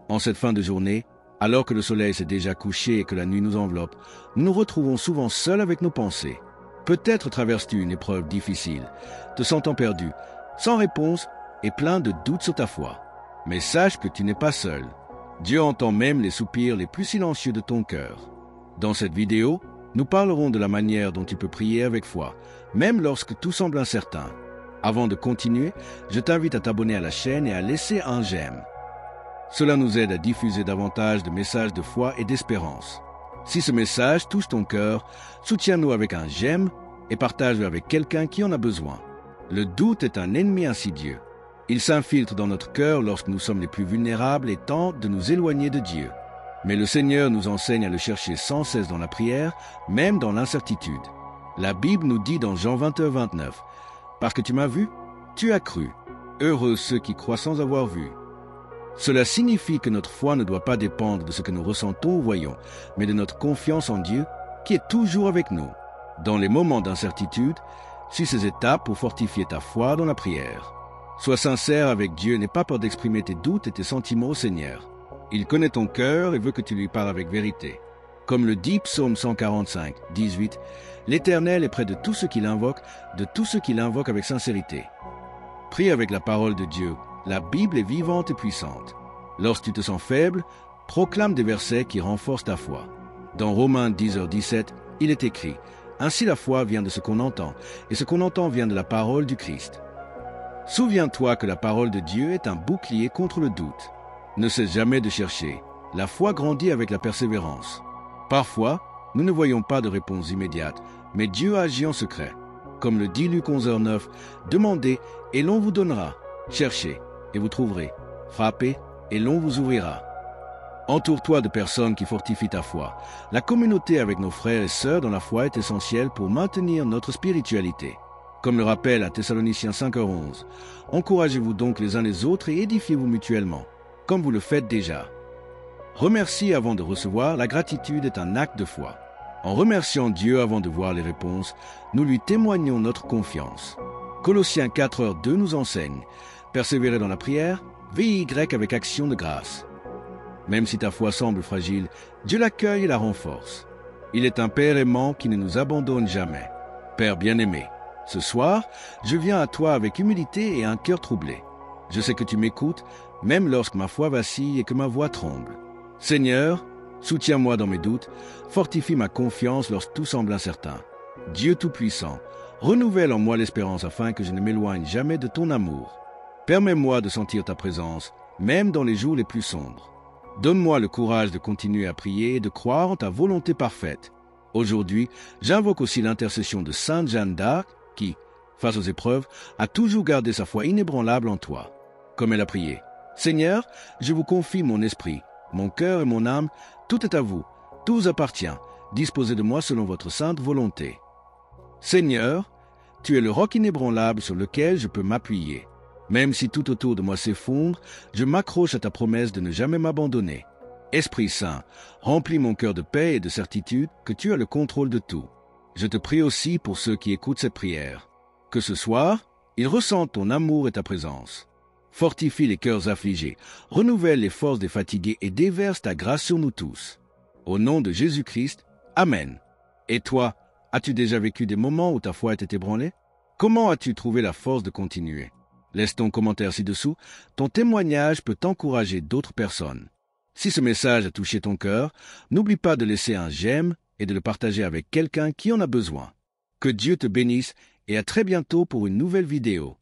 En cette fin de journée, alors que le soleil s'est déjà couché et que la nuit nous enveloppe, nous nous retrouvons souvent seuls avec nos pensées. Peut-être traverses-tu une épreuve difficile, te sentant perdu, sans réponse et plein de doutes sur ta foi. Mais sache que tu n'es pas seul. Dieu entend même les soupirs les plus silencieux de ton cœur. Dans cette vidéo, nous parlerons de la manière dont tu peux prier avec foi, même lorsque tout semble incertain. Avant de continuer, je t'invite à t'abonner à la chaîne et à laisser un j'aime. Cela nous aide à diffuser davantage de messages de foi et d'espérance. Si ce message touche ton cœur, soutiens-nous avec un j'aime et partage-le avec quelqu'un qui en a besoin. Le doute est un ennemi insidieux. Il s'infiltre dans notre cœur lorsque nous sommes les plus vulnérables et tente de nous éloigner de Dieu. Mais le Seigneur nous enseigne à le chercher sans cesse dans la prière, même dans l'incertitude. La Bible nous dit dans Jean 21:29, « Parce que tu m'as vu, tu as cru. Heureux ceux qui croient sans avoir vu. » Cela signifie que notre foi ne doit pas dépendre de ce que nous ressentons ou voyons, mais de notre confiance en Dieu qui est toujours avec nous. Dans les moments d'incertitude, suis ces étapes pour fortifier ta foi dans la prière. Sois sincère avec Dieu, n'aie pas peur d'exprimer tes doutes et tes sentiments au Seigneur. Il connaît ton cœur et veut que tu lui parles avec vérité. Comme le dit Psaume 145, 18, « L'Éternel est près de tous ceux qui l'invoquent, de tous ceux qui l'invoquent avec sincérité. » Prie avec la parole de Dieu. La Bible est vivante et puissante. Lorsque tu te sens faible, proclame des versets qui renforcent ta foi. Dans Romains 10:17, il est écrit « Ainsi la foi vient de ce qu'on entend, et ce qu'on entend vient de la parole du Christ. » Souviens-toi que la parole de Dieu est un bouclier contre le doute. Ne cesse jamais de chercher. La foi grandit avec la persévérance. Parfois, nous ne voyons pas de réponse immédiate, mais Dieu agit en secret. Comme le dit Luc 11:9, « Demandez et l'on vous donnera. Cherchez et vous trouverez. Frappez et l'on vous ouvrira. » Entoure-toi de personnes qui fortifient ta foi. La communauté avec nos frères et sœurs dans la foi est essentielle pour maintenir notre spiritualité. Comme le rappelle à Thessaloniciens 5:11, « Encouragez-vous donc les uns les autres et édifiez-vous mutuellement, comme vous le faites déjà. » Remercie avant de recevoir, la gratitude est un acte de foi. En remerciant Dieu avant de voir les réponses, nous lui témoignons notre confiance. Colossiens 4:2 nous enseigne « Persévérer dans la prière, VY avec action de grâce. » Même si ta foi semble fragile, Dieu l'accueille et la renforce. Il est un Père aimant qui ne nous abandonne jamais. Père bien-aimé, ce soir, je viens à toi avec humilité et un cœur troublé. Je sais que tu m'écoutes, même lorsque ma foi vacille et que ma voix tremble. Seigneur, soutiens-moi dans mes doutes, fortifie ma confiance lorsque tout semble incertain. Dieu Tout-Puissant, renouvelle en moi l'espérance afin que je ne m'éloigne jamais de ton amour. Permets-moi de sentir ta présence, même dans les jours les plus sombres. Donne-moi le courage de continuer à prier et de croire en ta volonté parfaite. Aujourd'hui, j'invoque aussi l'intercession de Sainte Jeanne d'Arc qui, face aux épreuves, a toujours gardé sa foi inébranlable en toi. Comme elle a prié, « Seigneur, je vous confie mon esprit, mon cœur et mon âme, tout est à vous, tout vous appartient, disposez de moi selon votre sainte volonté. Seigneur, tu es le roc inébranlable sur lequel je peux m'appuyer. Même si tout autour de moi s'effondre, je m'accroche à ta promesse de ne jamais m'abandonner. Esprit Saint, remplis mon cœur de paix et de certitude que tu as le contrôle de tout. Je te prie aussi pour ceux qui écoutent cette prière. Que ce soir, ils ressentent ton amour et ta présence. Fortifie les cœurs affligés, renouvelle les forces des fatigués et déverse ta grâce sur nous tous. Au nom de Jésus-Christ, Amen. Et toi, as-tu déjà vécu des moments où ta foi était ébranlée? Comment as-tu trouvé la force de continuer? Laisse ton commentaire ci-dessous, ton témoignage peut encourager d'autres personnes. Si ce message a touché ton cœur, n'oublie pas de laisser un j'aime et de le partager avec quelqu'un qui en a besoin. Que Dieu te bénisse et à très bientôt pour une nouvelle vidéo.